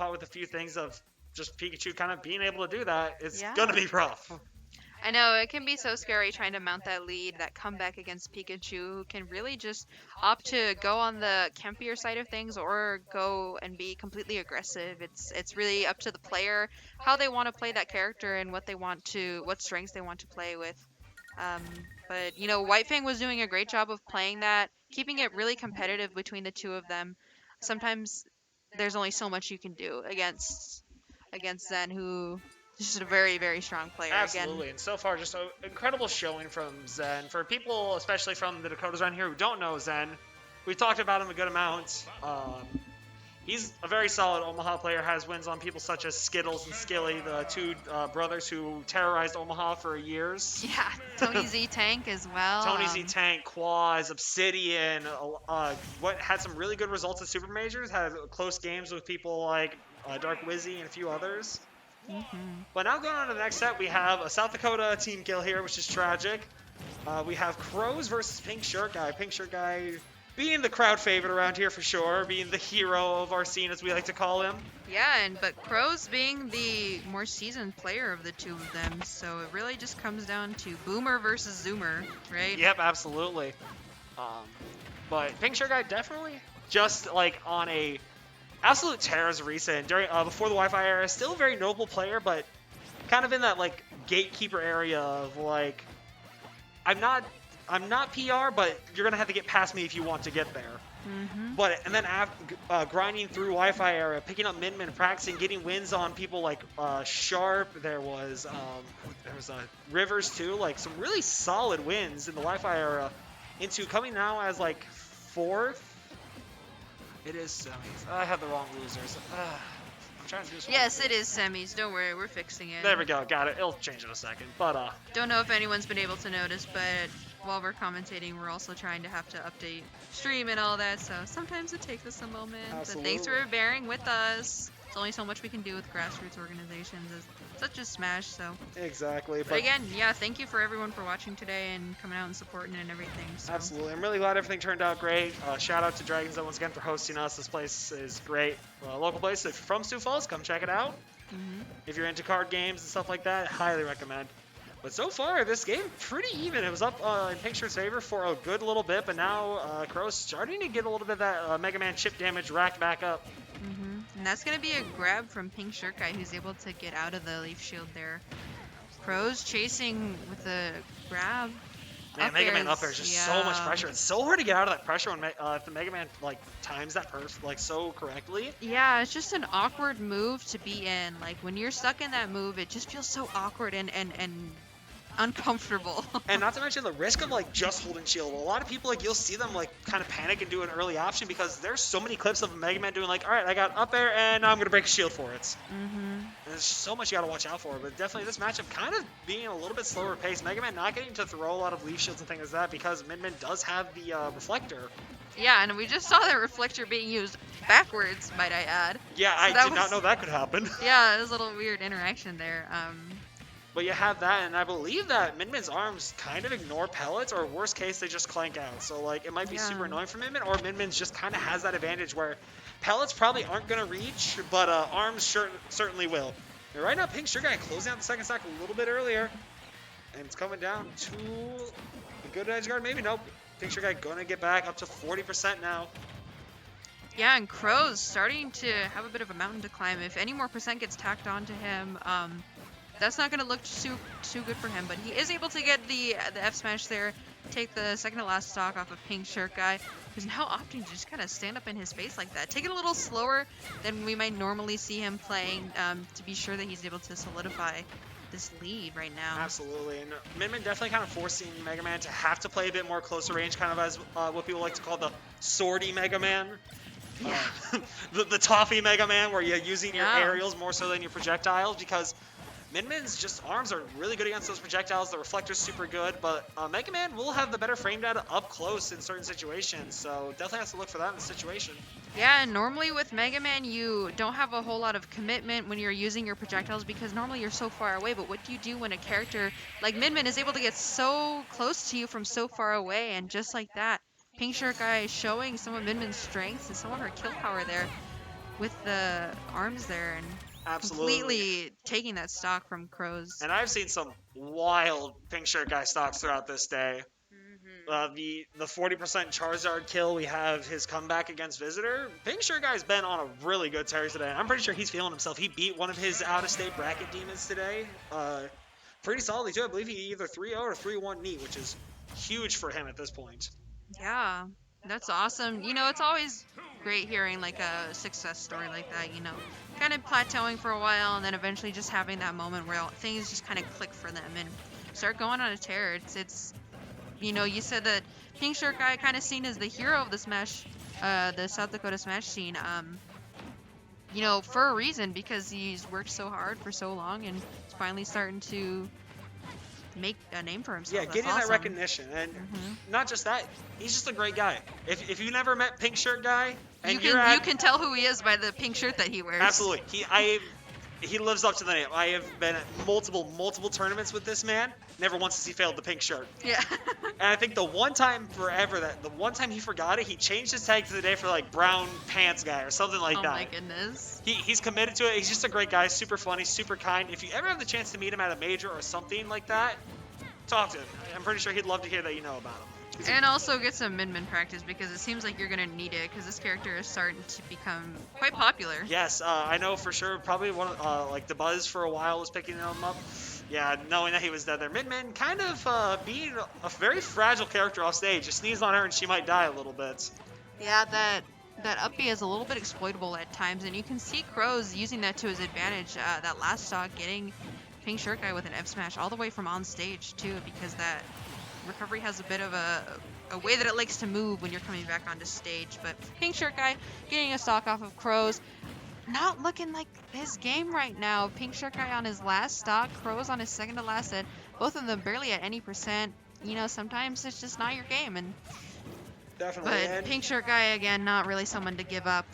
caught with a few things of just Pikachu kind of being able to do that, it's Yeah. gonna be rough. I know, it can be so scary trying to mount that lead, that comeback against Pikachu, who can really just opt to go on the campier side of things or go and be completely aggressive. It's really up to the player how they want to play that character and what strengths they want to play with. Um, but White Fang was doing a great job of playing that, keeping it really competitive between the two of them. Sometimes there's only so much you can do against Zen, who is just a very, very strong player. Again, Absolutely, and so far just an incredible showing from Zen. For people, especially from the Dakotas around here who don't know Zen, we talked about him a good amount. He's a very solid Omaha player, has wins on people such as Skittles and Skilly, the two brothers who terrorized Omaha for years. yeah, Tony Z Tank as well. Tony Z Tank, Quaz, Obsidian, what had some really good results at Super Majors, had close games with people like Dark Wizzy and a few others. Mhm. But now going on to the next set, we have a South Dakota team kill here, which is tragic. We have CrowZ versus PinkShirtGuy. PinkShirtGuy being the crowd favorite around here for sure, being the hero of our scene, as we like to call him. Yeah, but CrowZ being the more seasoned player of the two of them, so it really just comes down to Boomer versus Zoomer, right? Yep, absolutely. But PinkShirtGuy definitely just like on a absolute tear as recent during before the Wi-Fi era. Still a very noble player, but kind of in that like gatekeeper area of like I'm not PR, but you're gonna have to get past me if you want to get there. Mhm. But and then grinding through Wi-Fi era, picking up Min, practicing, getting wins on people like Sharp. There was Rivers too, like some really solid wins in the Wi-Fi era. Into coming now as like fourth. It is semis. I have the wrong losers. I'm trying to do this. Yes, it is semis. Don't worry, we're fixing it. There we go. Got it. It'll change in a second. But Don't know if anyone's been able to notice, but while we're commentating, we're also trying to have to update stream and all that, so sometimes it takes us a moment. But thanks for Absolutely. bearing with us. There's only so much we can do with grassroots organizations such as Smash, so. exactly. But again, yeah, thank you for everyone for watching today and coming out and supporting it and everything. So. Absolutely. I'm really glad everything turned out great. Shout out to Dragons once again for hosting us. This place is great. Local place. If you're from Sioux Falls, come check it out. Mhm. If you're into card games and stuff like that, highly recommend. But so far, this game pretty even. It was up in PinkShirt's favor for a good little bit, but now CrowZ starting to get a little bit of that Mega Man chip damage racked back up. Mhm. And that's gonna be a grab from PinkShirtGuy, who's able to get out of the leaf shield there. CrowZ chasing with a grab. Man, Mega Man up there is just so much yeah. pressure. It's so hard to get out of that pressure when if the Mega Man like times that so correctly. Yeah, it's just an awkward move to be in. Like when you're stuck in that move, it just feels so awkward and uncomfortable. And not to mention the risk of like just holding shield. A lot of people like you'll see them like kind of panic and do an early option because there's so many clips of Mega Man doing like, all right, I got up there and now I'm gonna break a shield for it. Mhm. And there's so much you gotta watch out for. But definitely this matchup kind of being a little bit slower pace. Mega Man not getting to throw a lot of leaf shields and things like that because Min does have the reflector. Yeah, and we just saw the reflector being used backwards, might I add. Yeah, So I that did not was- know that could happen. Yeah, it was a little weird interaction there. But you have that, and I believe that Min arms kind of ignore pellets, or worst case, they just clank out. So, like, it might be Yeah. super annoying for Min, or Min just kind of has that advantage where pellets probably aren't going to reach, but arms certainly will. And right now, PinkShirtGuy closing out the second stack a little bit earlier, and it's coming down to the good edge guard. Maybe nope. PinkShirtGuy going to get back up to 40% now. Yeah, and CrowZ starting to have a bit of a mountain to climb. If any more percent gets tacked onto him, that's not going to look too good for him. But he is able to get the F smash there, take the second to last stock off of PinkShirtGuy, who's now opting to just kind of stand up in his space like that. Take it a little slower than we might normally see him playing, to be sure that he's able to solidify this lead right now. Absolutely, and Min definitely kind of forcing Mega Man to have to play a bit more closer range, kind of as what people like to call the swordy Mega Man. Yeah. The toffee Mega Man, where you're using your Yeah. aerials more so than your projectiles, because Min's just arms are really good against those projectiles. The reflector's super good, but Mega Man will have the better frame data up close in certain situations, so definitely has to look for that in the situation. Yeah, and normally with Mega Man, you don't have a whole lot of commitment when you're using your projectiles because normally you're so far away, but what do you do when a character like Min is able to get so close to you from so far away, and just like that, PinkShirtGuy is showing some of Min's strengths and some of her kill power there. with the arms there and Absolutely. completely taking that stock from CrowZ. And I've seen some wild pink shirt guy stocks throughout this day. The 40% Charizard kill, we have his comeback against Visitor. Pink Shirt Guy's been on a really good tear today. I'm pretty sure he's feeling himself. He beat one of his out-of-state bracket demons today. Pretty solidly too. I believe he either 3-0 or 3-1 neat, which is huge for him at this point. Yeah, that's awesome. You know, it's always great hearing like a success story like that, you know, kind of plateauing for a while and then eventually just having that moment where things just kind of click for them and start going on a tear. It's you know, you said that Pink Shirt Guy kind of seen as the hero of the Smash, the South Dakota Smash scene. You know, for a reason, because he's worked so hard for so long and he's finally starting to make a name for himself. Yeah, That's getting awesome. that recognition, and not just that, he's just a great guy. If you never met Pink Shirt Guy, and you can tell who he is by the pink shirt that he wears. Absolutely, he lives up to the name. I have been at multiple tournaments with this man. Never once has he failed the pink shirt. Yeah. And I think the one time he forgot it, he changed his tag to the day for like brown pants guy or something like that. Oh my goodness. He's committed to it. He's just a great guy, super funny, super kind. If you ever have the chance to meet him at a major or something like that, talk to him. I'm pretty sure he'd love to hear that you know about him. And also get some min practice because it seems like you're gonna need it because this character is starting to become quite popular. Yes, I know for sure. Probably one of like the Buzz for a while was picking him up. Yeah, knowing that he was dead there. Min kind of being a very fragile character off stage. Just sneeze on her and she might die a little bit. Yeah, that up B is a little bit exploitable at times, and you can see CrowZ using that to his advantage. That last stock getting Pink Shirt Guy with an F smash all the way from on stage too, because that recovery has a bit of a way that it likes to move when you're coming back onto stage. But Pink Shirt Guy getting a stock off of CrowZ. Not looking like his game right now. Pink Shirt Guy on his last stock, CrowZ on his second to last set. Both of them barely at any percent. You know, sometimes it's just not your game. And Definitely. but Pink Shirt Guy again, not really someone to give up.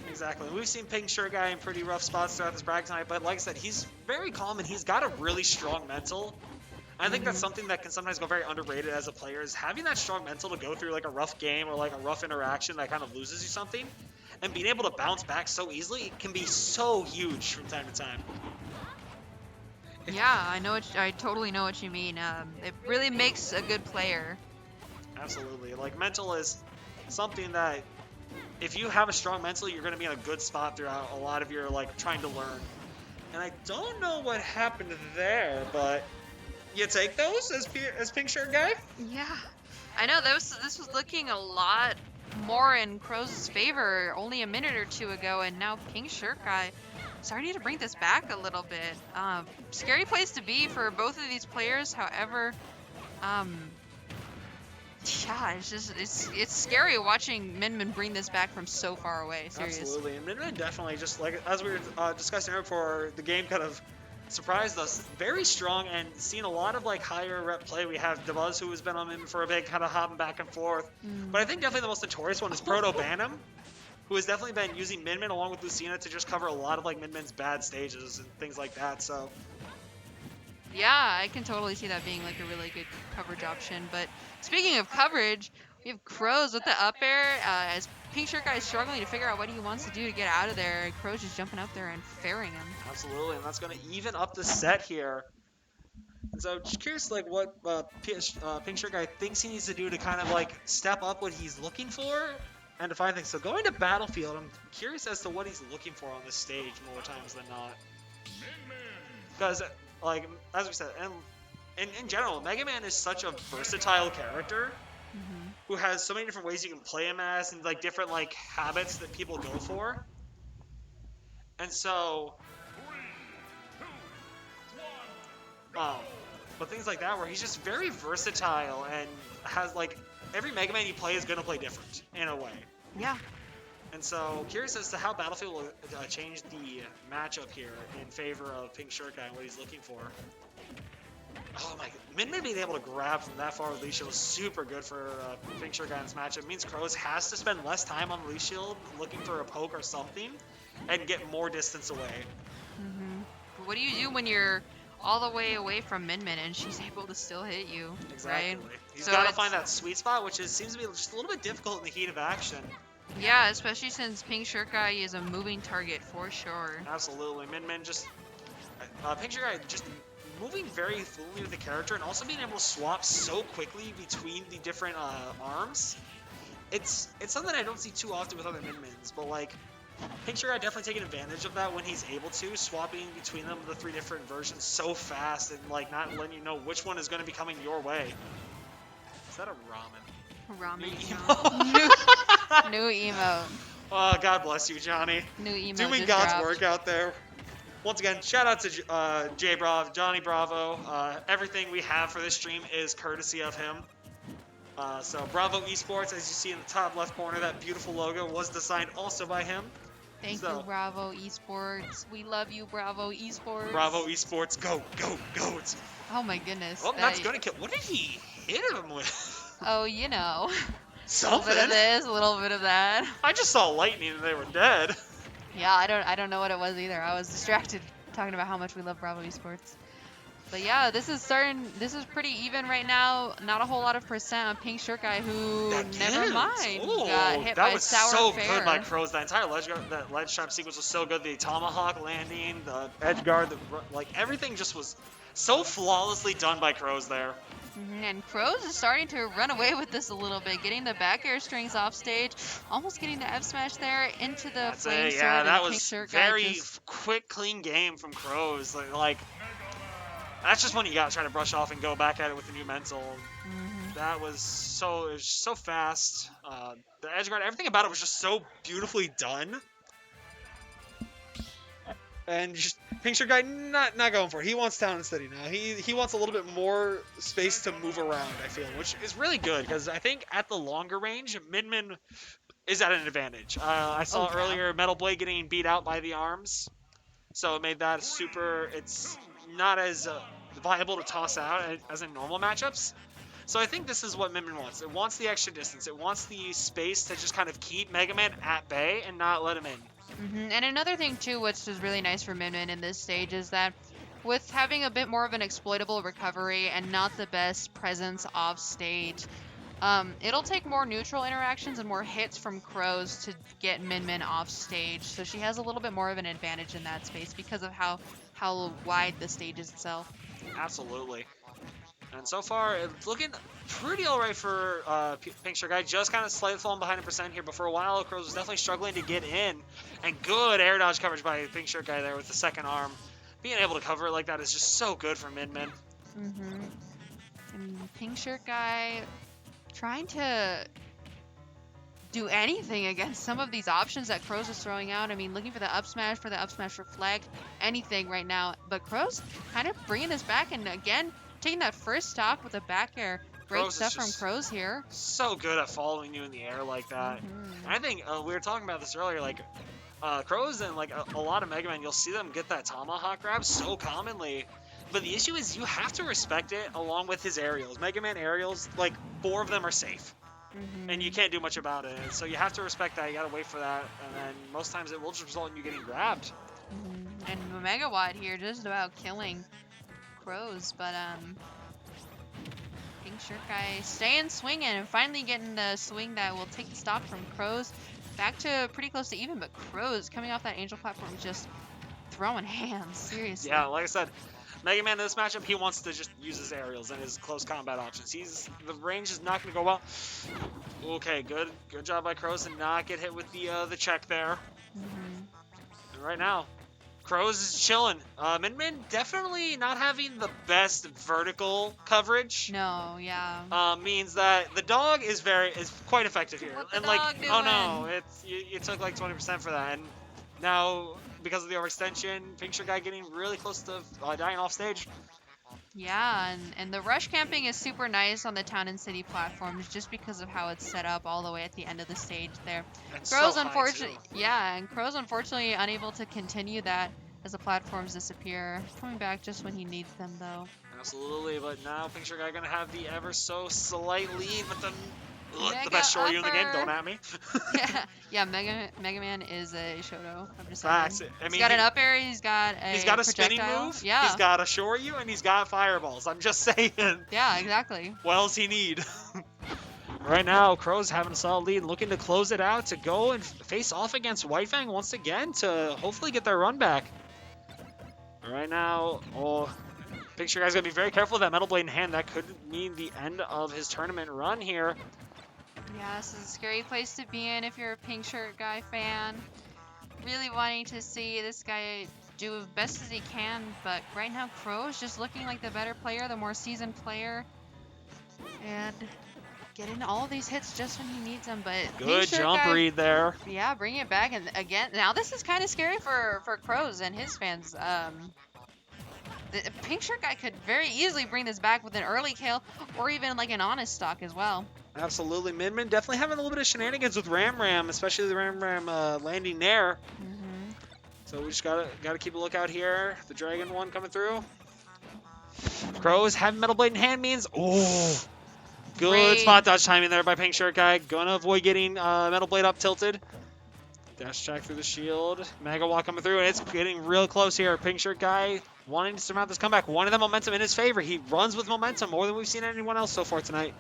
Exactly. We've seen Pink Shirt Guy in pretty rough spots throughout this bracket tonight, but like I said, he's very calm and he's got a really strong mental. I think that's something that can sometimes go very underrated as a player, is having that strong mental to go through like a rough game or like a rough interaction that kind of loses you something, and being able to bounce back so easily, it can be so huge from time to time. Yeah, I totally know what you mean. It really makes a good player. Absolutely. Like, mental is something that if you have a strong mental, you're going to be in a good spot throughout a lot of your like trying to learn. And I don't know what happened there, but you take those as Pink Shirt Guy? Yeah, I know this was looking a lot more in CrowZ's favor only a minute or two ago, and now Pink Shirt Guy starting to bring this back a little bit. Scary place to be for both of these players. However, yeah, it's scary watching Min bring this back from so far away. Seriously. Absolutely, and Min definitely, just like as we were discussing earlier before the game kind of surprised us, very strong and seen a lot of like higher rep play. We have DeBuzz, who has been on Min for a bit, kind of hopping back and forth. But I think definitely the most notorious one is Proto Bantam, who has definitely been using Min along with Lucina to just cover a lot of like Min's bad stages and things like that. So yeah, I can totally see that being like a really good coverage option. But speaking of coverage, we have CrowZ with the up air as Pink Shirt Guy is struggling to figure out what he wants to do to get out of there. CrowZ just jumping up there and fairing him. Absolutely, and that's going to even up the set here. And so just curious like what Pink Shirt Guy thinks he needs to do to kind of like step up what he's looking for and to find things. So going to Battlefield, I'm curious as to what he's looking for on this stage more times than not. Because like, as we said, and in general, Mega Man is such a versatile character who has so many different ways you can play him as, and like different like habits that people go for. And so, but things like that where he's just very versatile and has like every Mega Man you play is gonna play different in a way. Yeah. And so, curious as to how Battlefield will change the matchup here in favor of Pink Shirt Guy and what he's looking for. Oh my god, Min being able to grab from that far with Leash Shield is super good for Pink Shirt Guy in this matchup. It means CrowZ has to spend less time on Leash Shield looking for a poke or something and get more distance away. But what do you do when you're all the way away from Min and she's able to still hit you? Exactly. Right? He's So got to find that sweet spot, which seems to be just a little bit difficult in the heat of action. Yeah, especially since PinkShirtGuy is a moving target for sure. Absolutely. Min just PinkShirtGuy just moving very fluently with the character and also being able to swap so quickly between the different arms. It's something I don't see too often with other Min-Mins, but like PinkShirtGuy definitely taking advantage of that when he's able to, swapping between them the 3 different versions so fast and like not letting you know which one is going to be coming your way. Is that a ramen? Ramen New emote. New emote. Oh, God bless you, Johnny. New emote Doing just God's dropped. work out there. Once again, shout out to Jay Bravo, Johnny Bravo. Everything we have for this stream is courtesy of him. So Bravo Esports, as you see in the top left corner, that beautiful logo was designed also by him. Thank you, Bravo Esports. We love you, Bravo Esports. Bravo Esports, go, go, go. Oh my goodness. Oh, that's gonna kill. What did he hit him with? Oh, you know. Something. A little bit of this, a little bit of that. I just saw lightning and they were dead. Yeah, I don't know what it was either. I was distracted talking about how much we love Bravo Esports. But yeah, this is pretty even right now. Not a whole lot of percent on PinkShirtGuy, who never mind got hit by Sour so Fair. Good by CrowZ. That entire ledge trap sequence was so good. The tomahawk landing, the edge guard, like everything just was so flawlessly done by CrowZ there. And CrowZ is starting to run away with this a little bit, getting the back air strings off stage, almost getting the F smash there into the flame sword. Yeah, that was PinkShirtGuy very quick, clean game from CrowZ. Like that's just one you gotta try to brush off and go back at it with a new mental. That was so fast. The edge guard, everything about it was just so beautifully done. And just PinkShirtGuy not going for it. He wants Town and City now. He wants a little bit more space to move around, I feel, which is really good because I think at the longer range, Min is at an advantage. I saw earlier Metal Blade getting beat out by the arms, so it made that super. It's not as viable to toss out as in normal matchups. So I think this is what Min wants. It wants the extra distance. It wants the space to just kind of keep Mega Man at bay and not let him in. And another thing too, which is really nice for Min in this stage, is that with having a bit more of an exploitable recovery and not the best presence off stage, it'll take more neutral interactions and more hits from CrowZ to get Min off stage. So she has a little bit more of an advantage in that space because of how wide the stage is itself. Absolutely. And so far, it's looking pretty alright for PinkShirtGuy. Just kind of slightly falling behind a percent here, but for a while, CrowZ was definitely struggling to get in. And good air dodge coverage by PinkShirtGuy there with the second arm. Being able to cover it like that is just so good for Min. And PinkShirtGuy trying to do anything against some of these options that CrowZ is throwing out. I mean, looking for the up smash, reflect, anything right now. But CrowZ kind of bringing this back and again, taking that first stock with a back air. Great stuff from CrowZ here. So good at following you in the air like that. I think we were talking about this earlier, like CrowZ and like a lot of Mega Man, you'll see them get that tomahawk grab so commonly. But the issue is you have to respect it along with his aerials. Mega Man aerials, like 4 of them are safe. And you can't do much about it. So you have to respect that. You gotta wait for that. And then most times it will just result in you getting grabbed. And Megawatt here just about killing CrowZ, but PinkShirtGuy staying swinging and finally getting the swing that will take the stock from CrowZ back to pretty close to even, but CrowZ coming off that Angel platform just throwing hands, seriously. Yeah, like I said, Mega Man in this matchup, he wants to just use his aerials and his close combat options. The range is not going to go well. Okay, good job by CrowZ and not get hit with the check there. And right now, CrowZ is chilling. Min definitely not having the best vertical coverage. No, yeah. Means that the dog is quite effective here. What the and dog like, doing? oh no, you took like 20% for that, and now because of the overextension, PinkShirtGuy getting really close to dying off stage. Yeah, and the rush camping is super nice on the town and city platforms just because of how it's set up all the way at the end of the stage there. CrowZ unfortunately unable to continue that as the platforms disappear. Coming back just when he needs them though. Absolutely, but now PinkShirtGuy gonna have the ever so slight lead with the best Shoryu in the game, don't at me. yeah, Mega Man is a Shoto. I'm just Facts. saying. I mean, he's got an up air, he's got a spinning projectile. move, yeah. he's got a Shoryu, and he's got fireballs. I'm just saying. Yeah, exactly. What else he need? Right now, CrowZ having a solid lead, looking to close it out to go and face off against White Fang once again to hopefully get their run back. Right now, PinkShirtGuy's going to be very careful with that Metal Blade in hand. That could mean the end of his tournament run here. Yeah, this is a scary place to be in if you're a PinkShirtGuy fan. Really wanting to see this guy do as best as he can, but right now CrowZ just looking like the better player, the more seasoned player, and getting all these hits just when he needs them. But Good jump PinkShirtGuy, read there. yeah, bring it back. And again, now this is kind of scary for CrowZ and his fans. The PinkShirtGuy could very easily bring this back with an early kill or even like an honest stock as well. Absolutely. Minmin definitely having a little bit of shenanigans with Ram, especially the Ram landing there. So we just gotta keep a lookout here. The Dragon one coming through. CrowZ having Metal Blade in hand means, good Great. spot dodge timing there by PinkShirtGuy. Gonna avoid getting Metal Blade up tilted. Dash attack through the shield. Mega Walk coming through, and it's getting real close here. PinkShirtGuy wanting to surmount this comeback. Wanting the momentum in his favor. He runs with momentum more than we've seen anyone else so far tonight.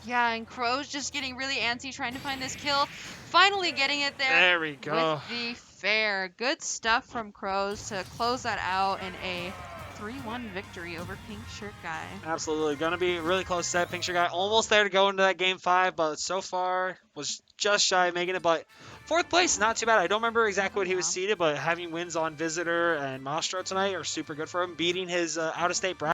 Yeah, and CrowZ just getting really antsy trying to find this kill. Finally getting it there. There we go. With the fair. Good stuff from CrowZ to close that out in a 3-1 victory over PinkShirtGuy. Absolutely. Going to be really close to that. PinkShirtGuy almost there to go into that game 5, but so far was just shy of making it. But 4th place, not too bad. I don't remember exactly what he was seeded, but having wins on Visitor and Mastro tonight are super good for him. Beating his out-of-state bracket.